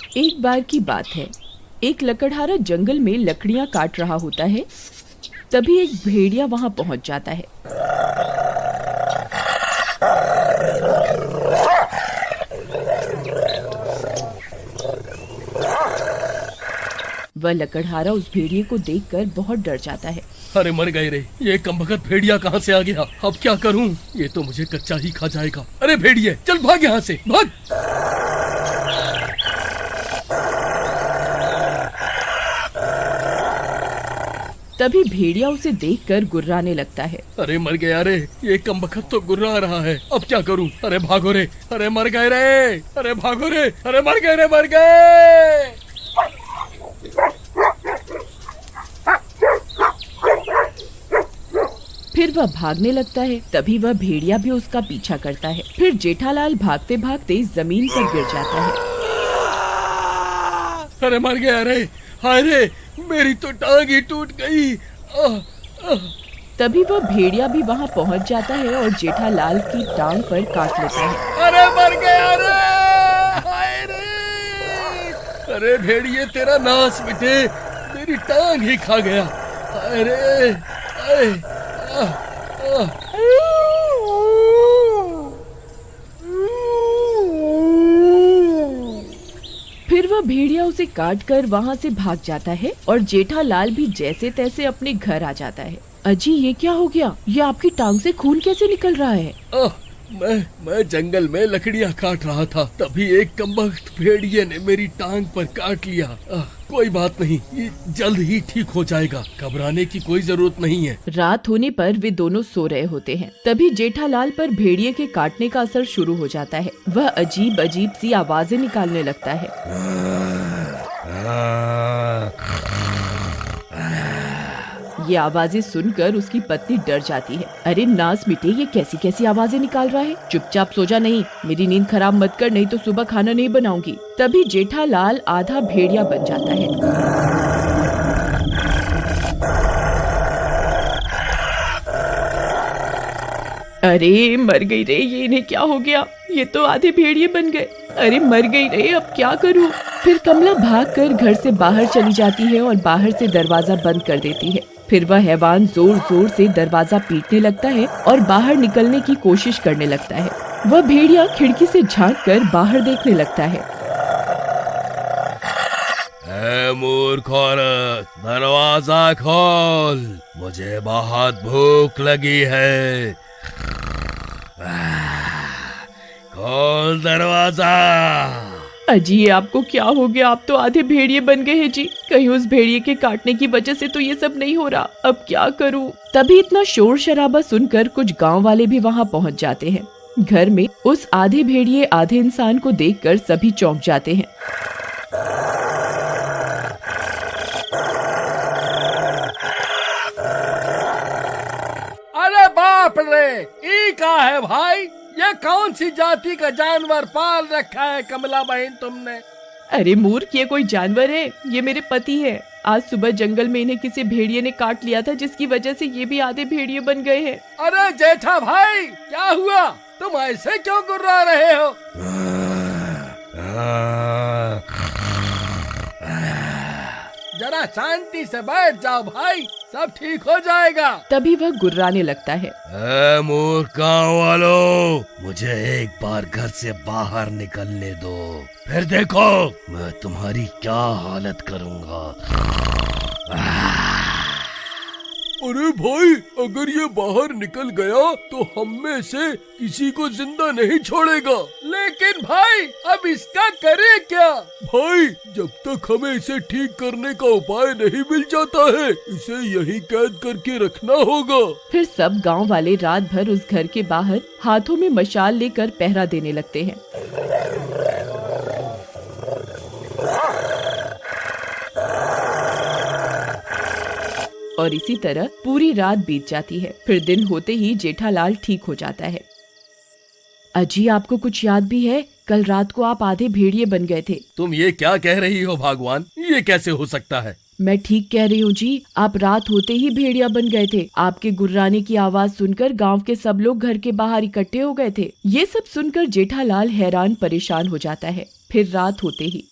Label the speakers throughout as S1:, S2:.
S1: एक बार की बात है, एक लकड़हारा जंगल में लकड़ियां काट रहा होता है। तभी एक भेड़िया वहां पहुंच जाता है। वह लकड़हारा उस भेड़िए को देखकर बहुत डर जाता है।
S2: अरे मर गए रे, ये कमबख्त भेड़िया कहाँ से आ गया? अब क्या करूं? ये तो मुझे कच्चा ही खा जाएगा। अरे भेड़िए, चल भाग यहाँ से, भाग।
S1: तभी भेड़िया उसे देखकर गुर्राने लगता है।
S2: अरे मर गया रे, ये कमबख्त तो गुर्रा रहा है। अब क्या करूं? अरे भागो रे, अरे मर गए रे, अरे भागो रे, अरे मर गए रे, मर गए।
S1: फिर वह भागने लगता है। तभी वह भेड़िया भी उसका पीछा करता है। फिर जेठालाल भागते भागते जमीन पर गिर जाता है।
S2: अरे मर गया रे, हाय रे, मेरी तो टांग ही टूट गई।
S1: तभी वह भेड़िया भी वहाँ पहुँच जाता है और जेठालाल की टांग पर काट लेता है।
S2: अरे मर गया रे, हाय रे। अरे भेड़िए, तेरा नाश मिटे, मेरी टांग ही खा गया। हाय रे, हाय।
S1: फिर वह भेड़िया उसे काट कर वहाँ से भाग जाता है और जेठालाल भी जैसे तैसे अपने घर आ जाता है। अजी, ये क्या हो गया? ये आपकी टांग से खून कैसे निकल रहा है?
S2: मैं जंगल में लकड़ियाँ काट रहा था, तभी एक कमबख्त भेड़िए ने मेरी टांग पर काट लिया। कोई बात नहीं, ये जल्द ही ठीक हो जाएगा, घबराने की कोई जरूरत नहीं है।
S1: रात होने पर वे दोनों सो रहे होते हैं। तभी जेठालाल पर भेड़िए के काटने का असर शुरू हो जाता है। वह अजीब अजीब सी आवाजें निकालने लगता है। ये आवाजें सुनकर उसकी पत्नी डर जाती है। अरे नास मिटे, ये कैसी कैसी आवाजें निकाल रहा है? चुपचाप सो जा, नहीं मेरी नींद खराब मत कर, नहीं तो सुबह खाना नहीं बनाऊंगी। तभी जेठालाल आधा भेड़िया बन जाता है। अरे मर गई रे, ये इन्हें क्या हो गया? ये तो आधे भेड़िए बन गए। अरे मर गई रे, अब क्या करूं? फिर कमला भागकर घर से बाहर चली जाती है और बाहर से दरवाजा बंद कर देती है। फिर वह हैवान जोर जोर से दरवाजा पीटने लगता है और बाहर निकलने की कोशिश करने लगता है। वह भेड़िया खिड़की से झांककर बाहर देखने लगता है।
S2: मूर्ख औरत, दरवाजा खोल, मुझे बहुत भूख लगी है। खोल दरवाजा।
S1: अजी, ये आपको क्या हो गया? आप तो आधे भेड़िए बन गए हैं जी। कहीं उस भेड़िए के काटने की वजह से तो ये सब नहीं हो रहा। अब क्या करूं? तभी इतना शोर शराबा सुनकर कुछ गांव वाले भी वहां पहुंच जाते हैं। घर में उस आधे भेड़िए आधे इंसान को देखकर सभी चौंक जाते हैं।
S2: अरे बाप रे, ये क्या है भाई? ये कौन सी जाति का जानवर पाल रखा है कमला बहन तुमने?
S1: अरे मूर्ख, ये कोई जानवर है? ये मेरे पति है। आज सुबह जंगल में इन्हें किसी भेड़िए ने काट लिया था, जिसकी वजह से ये भी आधे भेड़िए बन गए हैं।
S2: अरे जेठा भाई, क्या हुआ? तुम ऐसे क्यों गुर्रा रहे हो? जरा शांति से बैठ जाओ भाई, सब ठीक हो जाएगा।
S1: तभी वह गुर्राने लगता है।
S2: मूर्ख गाँव वालों, मुझे एक बार घर से बाहर निकलने दो, फिर देखो मैं तुम्हारी क्या हालत करूँगा। अरे भाई, अगर ये बाहर निकल गया तो हम में से किसी को जिंदा नहीं छोड़ेगा। लेकिन भाई, अब इसका करे क्या? भाई, जब तक हमें इसे ठीक करने का उपाय नहीं मिल जाता है, इसे यही कैद करके रखना होगा।
S1: फिर सब गांव वाले रात भर उस घर के बाहर हाथों में मशाल लेकर पहरा देने लगते हैं। और इसी तरह पूरी रात बीत जाती है। फिर दिन होते ही जेठालाल ठीक हो जाता है। अजी, आपको कुछ याद भी है? कल रात को आप आधे भेड़िए बन गए थे।
S2: तुम ये क्या कह रही हो भगवान? ये कैसे हो सकता है?
S1: मैं ठीक कह रही हूँ जी। आप रात होते ही भेड़िया बन गए थे। आपके गुर्राने की आवाज सुनकर गांव के सब लोग घर के बाहर इकट्ठे हो गए थे। ये सब सुनकर जेठालाल हैरान परेशान हो जाता है। फिर रात होते ही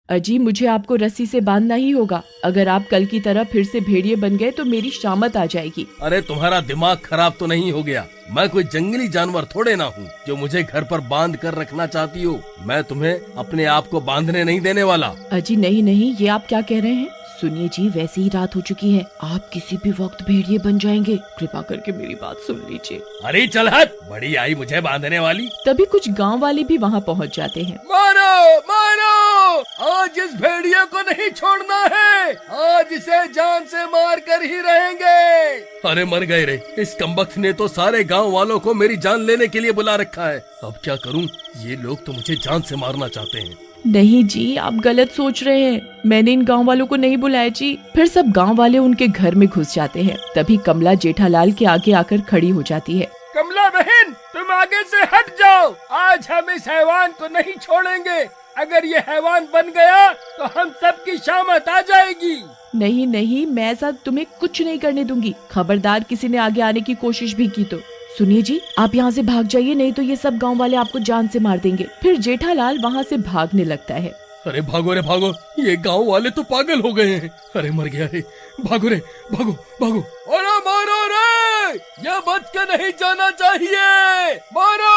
S1: अजी मुझे आपको रस्सी से बांधना ही होगा। अगर आप कल की तरह फिर से भेड़िए बन गए तो मेरी शामत आ जाएगी।
S2: अरे तुम्हारा दिमाग खराब तो नहीं हो गया? मैं कोई जंगली जानवर थोड़े ना हूँ जो मुझे घर पर बांध कर रखना चाहती हो। मैं तुम्हें अपने आप को बांधने नहीं देने वाला।
S1: अजी नहीं नहीं, ये आप क्या कह रहे हैं? सुनिए जी, वैसे ही रात हो चुकी है, आप किसी भी वक्त भेड़िए बन जाएंगे। कृपा करके मेरी बात सुन लीजिए।
S2: अरे चल हट, बड़ी आई मुझे बांधने वाली।
S1: तभी कुछ गांव वाले भी वहां पहुंच जाते हैं।
S2: मारो मारो, आज इस भेड़िए को नहीं छोड़ना है, आज इसे जान से मार कर ही रहेंगे। अरे मर गए रे, इस कमबख्त ने तो सारे गांव वालों को मेरी जान लेने के लिए बुला रखा है। अब क्या करूं? ये लोग तो मुझे जान से मारना चाहते हैं।
S1: नहीं जी, आप गलत सोच रहे हैं, मैंने इन गांव वालों को नहीं बुलाया जी। फिर सब गांव वाले उनके घर में घुस जाते हैं। तभी कमला जेठालाल के आगे आकर खड़ी हो जाती है।
S2: कमला बहन, तुम आगे से हट जाओ, आज हम इस हैवान को नहीं छोड़ेंगे। अगर ये हैवान बन गया तो हम सबकी शामत आ जाएगी।
S1: नहीं नहीं, मैं ऐसा तुम्हें कुछ नहीं करने दूंगी। खबरदार किसी ने आगे आने की कोशिश भी की तो। सुनिए जी, आप यहाँ से भाग जाइए, नहीं तो ये सब गांव वाले आपको जान से मार देंगे। फिर जेठालाल वहाँ से भागने लगता है।
S2: अरे भागो रे भागो, ये गांव वाले तो पागल हो गए हैं। अरे मर गया रे, भागो रे भागो भागो। अरे मारो रे, ये बच के नहीं जाना चाहिए। मारो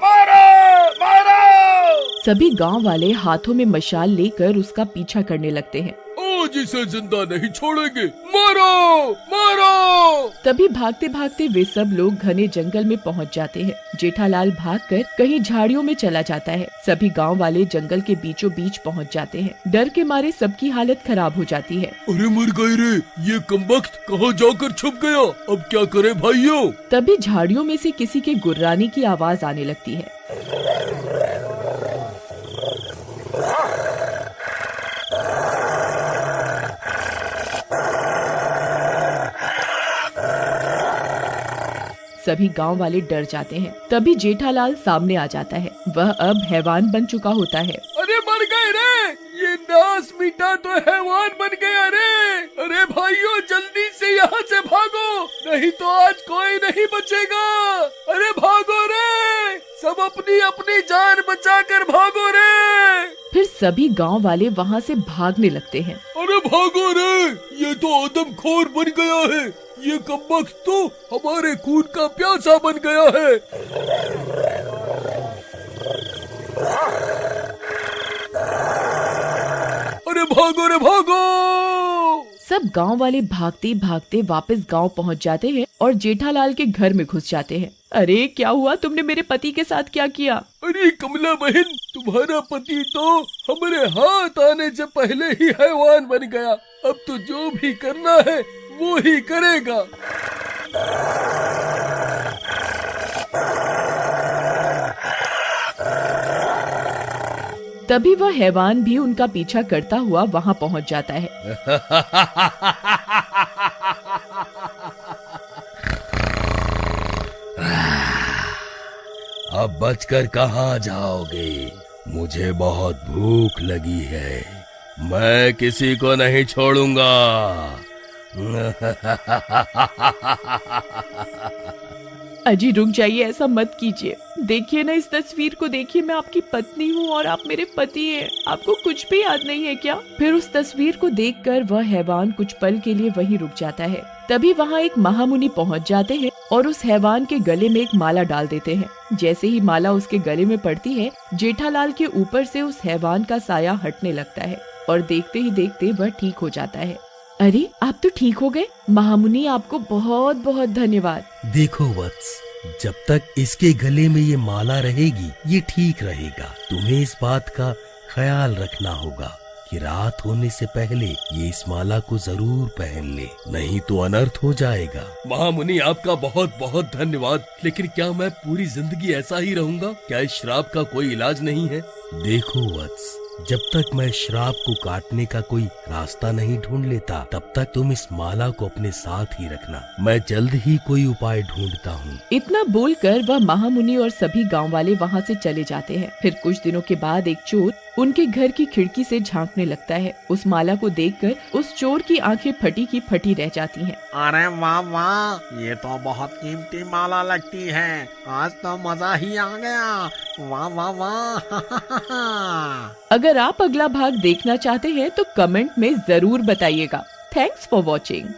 S2: मारो मारो।
S1: सभी गांव वाले हाथों में मशाल लेकर उसका पीछा करने लगते हैं।
S2: आज इसे जिंदा नहीं छोड़ेंगे, मारो मारो।
S1: तभी भागते भागते वे सब लोग घने जंगल में पहुंच जाते हैं। जेठालाल भागकर कहीं झाड़ियों में चला जाता है। सभी गांव वाले जंगल के बीचों बीच पहुंच जाते हैं। डर के मारे सबकी हालत खराब हो जाती है।
S2: अरे मर गए रे, ये कमबख्त कहाँ जाकर छुप गया? अब क्या करे भाइयों?
S1: तभी झाड़ियों में से किसी के गुर्राने की आवाज आने लगती है। सभी गांव वाले डर जाते हैं। तभी जेठालाल सामने आ जाता है। वह अब हैवान बन चुका होता है।
S2: अरे मर गए रे, ये नास मीठा तो हैवान बन गया रे। अरे भाइयों, जल्दी से यहाँ से भागो, नहीं तो आज कोई नहीं बचेगा। अरे भागो रे, सब अपनी अपनी जान बचाकर भागो रे।
S1: फिर सभी गांव वाले वहाँ से भागने लगते हैं।
S2: अरे भागो रे, ये तो आदमखोर बन गया है। ये कमबख्त तो हमारे खून का प्यासा बन गया है। अरे भागो रे भागो।
S1: सब गांव वाले भागते भागते वापस गांव पहुंच जाते हैं और जेठालाल के घर में घुस जाते हैं। अरे क्या हुआ, तुमने मेरे पति के साथ क्या किया?
S2: अरे कमला बहन, तुम्हारा पति तो हमारे हाथ आने से पहले ही हैवान बन गया। अब तो जो भी करना है वो ही करेगा।
S1: तभी वह हैवान भी उनका पीछा करता हुआ वहाँ पहुँच जाता है।
S2: अब बचकर कहाँ जाओगे? मुझे बहुत भूख लगी है, मैं किसी को नहीं छोड़ूंगा।
S1: अजी रुक जाइए, ऐसा मत कीजिए। देखिए ना, इस तस्वीर को देखिए, मैं आपकी पत्नी हूँ और आप मेरे पति हैं। आपको कुछ भी याद नहीं है क्या? फिर उस तस्वीर को देखकर वह हैवान कुछ पल के लिए वहीं रुक जाता है। तभी वहाँ एक महामुनि पहुँच जाते हैं और उस हैवान के गले में एक माला डाल देते हैं। जैसे ही माला उसके गले में पड़ती है, जेठालाल के ऊपर से उस हैवान का साया हटने लगता है और देखते ही देखते वह ठीक हो जाता है। अरे आप तो ठीक हो गए महामुनि, आपको बहुत बहुत धन्यवाद।
S3: देखो वत्स, जब तक इसके गले में ये माला रहेगी ये ठीक रहेगा। तुम्हें इस बात का ख्याल रखना होगा कि रात होने से पहले ये इस माला को जरूर पहन ले, नहीं तो अनर्थ हो जाएगा।
S2: महामुनि, आपका बहुत बहुत धन्यवाद। लेकिन क्या मैं पूरी जिंदगी ऐसा ही रहूंगा? क्या इस श्राप का कोई इलाज नहीं है?
S3: देखो वत्स, जब तक मैं श्राप को काटने का कोई रास्ता नहीं ढूंढ लेता तब तक तुम इस माला को अपने साथ ही रखना। मैं जल्द ही कोई उपाय ढूंढता हूँ।
S1: इतना बोलकर वह महामुनि और सभी गांव वाले वहाँ से चले जाते हैं। फिर कुछ दिनों के बाद एक चोर उनके घर की खिड़की से झांकने लगता है। उस माला को देखकर उस चोर की आंखें फटी की फटी रह जाती हैं।
S4: अरे वाह वाह, ये तो बहुत कीमती माला लगती है। आज तो मजा ही आ गया। वाह वाह वाह।
S1: अगर आप अगला भाग देखना चाहते हैं तो कमेंट में जरूर बताइएगा। Thanks for watching.